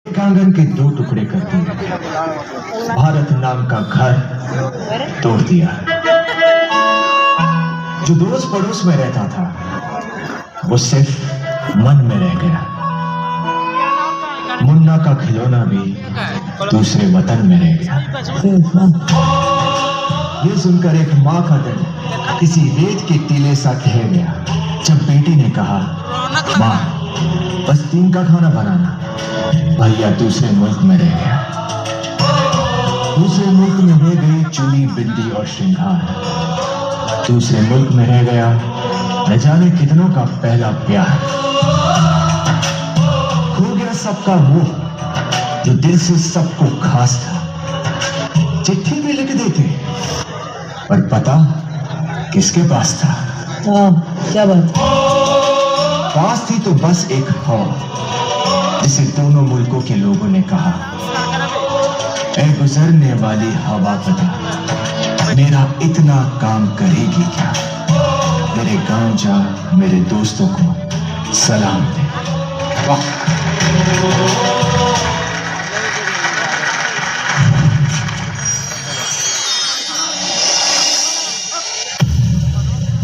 एक आंगन के दो टुकड़े कर दिए, भारत नाम का घर तोड़ दिया। जो दोस्त पड़ोस में रहता था वो सिर्फ मन में रह गया। मुन्ना का खिलौना भी दूसरे वतन में रह गया। ये सुनकर एक माँ का दिल किसी रेत के टीले सा ठहर गया जब बेटी ने कहा, माँ बस 3 का खाना बनाना, भैया दूसरे मुल्क में रह गया। दूसरे मुल्क में रह गई चूड़ी बिंदी और श्रृंगार। दूसरे मुल्क में रह गया न जाने कितनों का पहला प्यार। खो गया सबका मोह जो दिल से सबको खास था। चिट्ठी भी लिख देते पर पता किसके पास था? क्या बात? पास थी तो बस एक खौफ जिसे दोनों मुल्कों के लोगों ने कहा, ऐ गुजरने वाली हवा पता, मेरा इतना काम करेगी क्या? मेरे गांव जा, मेरे दोस्तों को सलाम दे। वाह!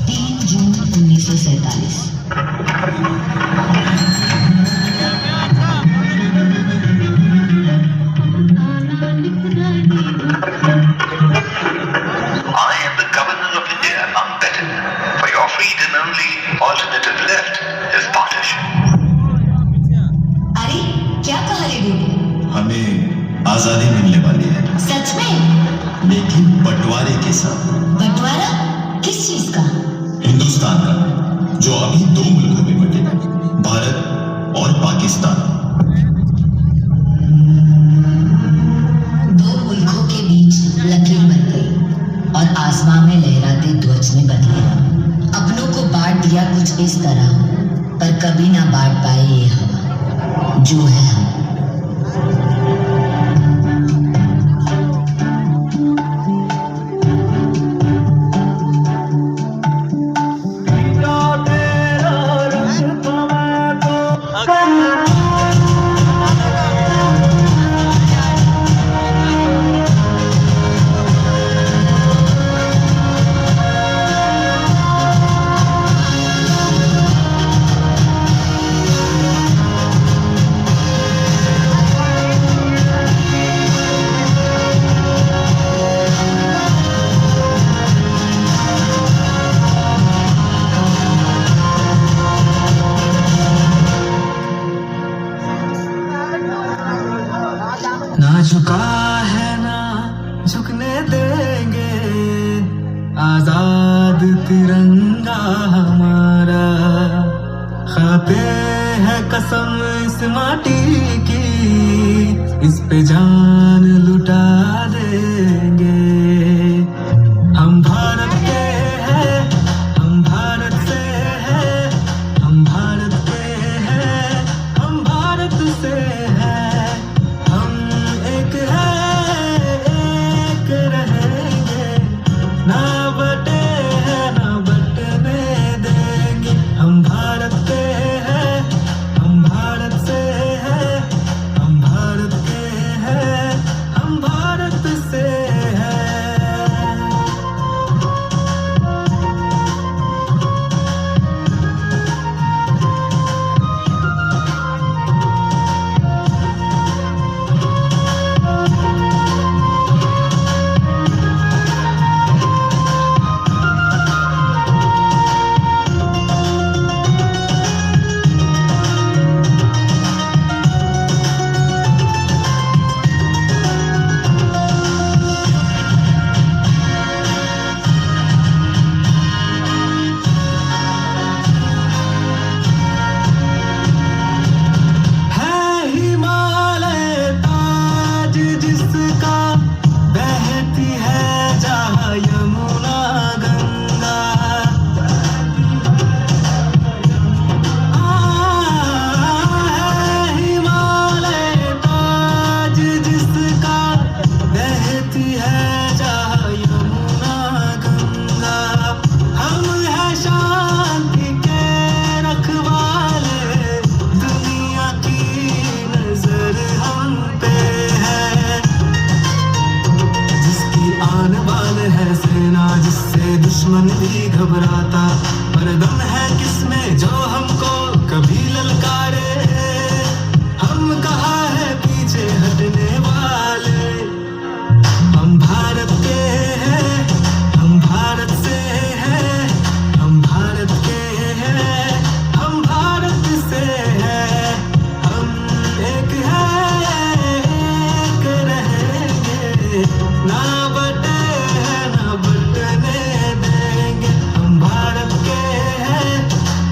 3 जून 1947। Alternative left is partition. अरे क्या कहा रे गुरु? हमें आजादी मिलने वाली है। सच में? लेकिन बंटवारे के साथ। बंटवारा किस चीज का? हिंदुस्तान का, जो अभी 2 मुल्कों में बटेगा, भारत और पाकिस्तान। 2 मुल्कों के बीच लकीर बन गई और आसमां में लहराते ध्वज ने बदले। अपनों को बांट दिया कुछ इस तरह, पर कभी ना बांट पाए ये हवा जो है हम। ना झुका है ना झुकने देंगे, आजाद तिरंगा हमारा। खाते हैं कसम इस माटी की, इस पे जान लुटा देंगे। हम भारत के हैं, हम भारत से हैं, हम भारत के हैं, हम भारत से हैं। ना बटे हैं ना बटने देंगे। हम भारत के हैं, हम भारत से हैं, हम भारत के हैं, हम भारत से हैं। नहीं घबराता, पर दम है किसमें जो हमको कभी ललकारे। हम कहाँ है पीछे हटने वाले, हम भारत के हैं, हम भारत से हैं, हम भारत के हैं, हम भारत से हैं, हम एक हैं, एक रहेंगे, ना बटे हैं ना बटने देंगे। हम भारत के हैं,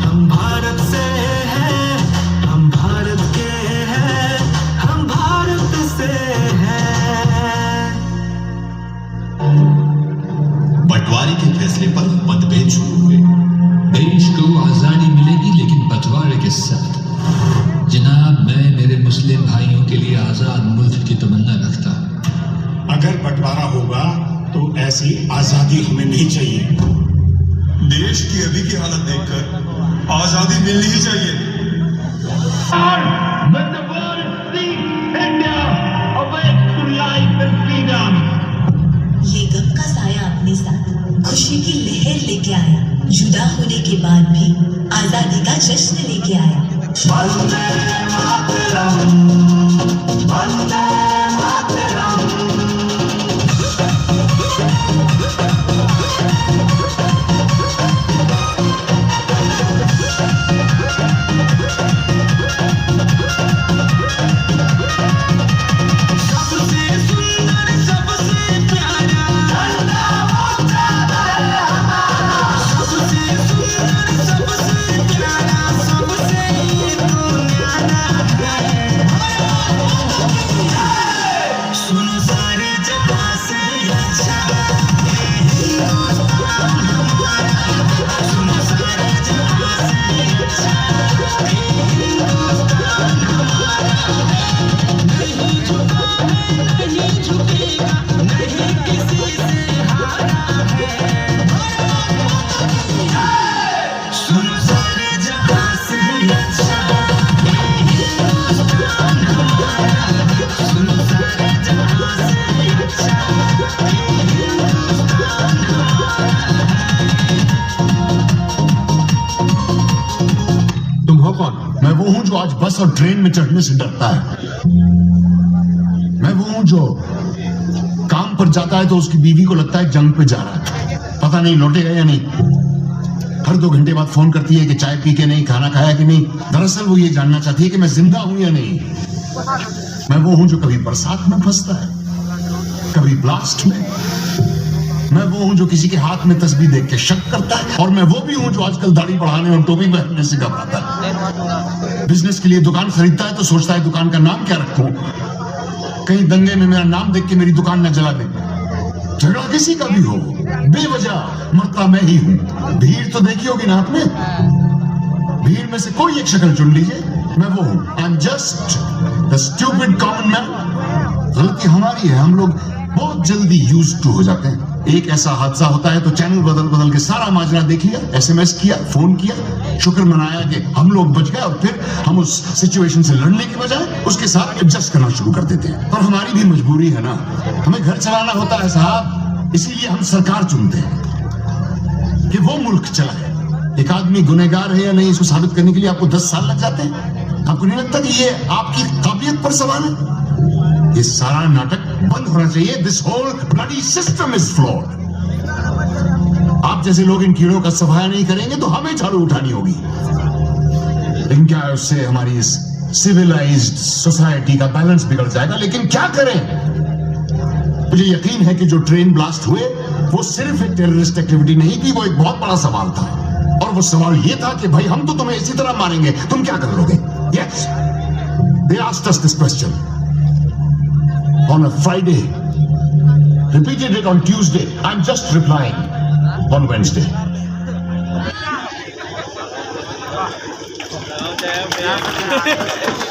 हम भारत से हैं, हम भारत के हैं, हम भारत से हैं। बंटवारे के फैसले पर मतभेद शुरू हुए। देश को आजादी मिलेगी लेकिन बंटवारे के साथ। जनाब, मैं मेरे मुस्लिम भाइयों के लिए आजाद मुल्क की तमन्ना रखता हूं। अगर बंटवारा होगा तो ऐसी आजादी हमें नहीं चाहिए। देश की अभी की हालत देखकर आजादी मिलनी ही चाहिए। ये गम का साया अपने साथ खुशी की लहर लेके आया, जुदा होने के बाद भी आजादी का जश्न लेके आया। मैं वो हूं जो आज बस और ट्रेन में चढ़ने से डरता है। मैं वो हूं जो काम पर जाता है तो उसकी बीवी को लगता है जंग पे जा रहा है, पता नहीं लौटेगा या नहीं। हर 2 घंटे बाद फोन करती है कि चाय पी के नहीं, खाना खाया कि नहीं। दरअसल वो ये जानना चाहती है कि मैं जिंदा हूं या नहीं। मैं वो हूं जो कभी बरसात में फंसता है, कभी ब्लास्ट में। मैं वो हूं जो किसी के हाथ में तस्बीह देख के शक करता है, और मैं वो भी हूं जो आजकल दाढ़ी बढ़ाने और टोपी पहनने से घबराता है। बिजनेस के लिए दुकान खरीदता है तो सोचता है दुकान का नाम क्या रखूं, कहीं दंगे में मेरा नाम देख के मेरी दुकान न जला दे। झगड़ा किसी का भी हो, बेवजह मरता मैं ही हूं। भीड़ तो देखी होगी ना आपने, भीड़ में से कोई एक शक्ल चुन लीजिए, मैं वो हूं। I am just the stupid common man. गलती हमारी है, हम लोग बहुत जल्दी यूज्ड टू हो जाते हैं। एक ऐसा हादसा होता है तो चैनल बदल बदल के सारा माजरा देख लिया, एसएमएस किया, फोन किया, शुक्र मनाया कि हम लोग बच गए, और फिर हम उस सिचुएशन से लड़ने के बजाय उसके साथ एडजस्ट करना शुरू कर देते हैं। और हमारी भी मजबूरी है ना, हमें घर चलाना होता है साहब, इसीलिए हम सरकार चुनते हैं कि वो मुल्क चलाए। एक आदमी गुनहगार है या नहीं, इसको साबित करने के लिए आपको 10 साल लग जाते हैं। आपको नहीं लगता कि ये आपकी काबिलियत पर सवाल है? ये सारा नाटक बंद होना चाहिए। This whole bloody system is flawed. आप जैसे लोग इन कीड़ों का सफाया नहीं करेंगे तो हमें झाड़ू उठानी होगी। लेकिन क्या है, उससे हमारी इस सिविलाइज्ड सोसाइटी का बैलेंस बिगड़ जाएगा। लेकिन क्या करें? मुझे यकीन है कि जो ट्रेन ब्लास्ट हुए वो सिर्फ एक टेररिस्ट एक्टिविटी नहीं थी, वो एक बहुत बड़ा सवाल था। और वो सवाल ये था कि भाई हम तो तुम्हें इसी तरह मारेंगे, तुम क्या कर लोगे? Yes, they asked us this question on a Friday, repeated it on Tuesday. I'm just replying on Wednesday. Oh, damn, man.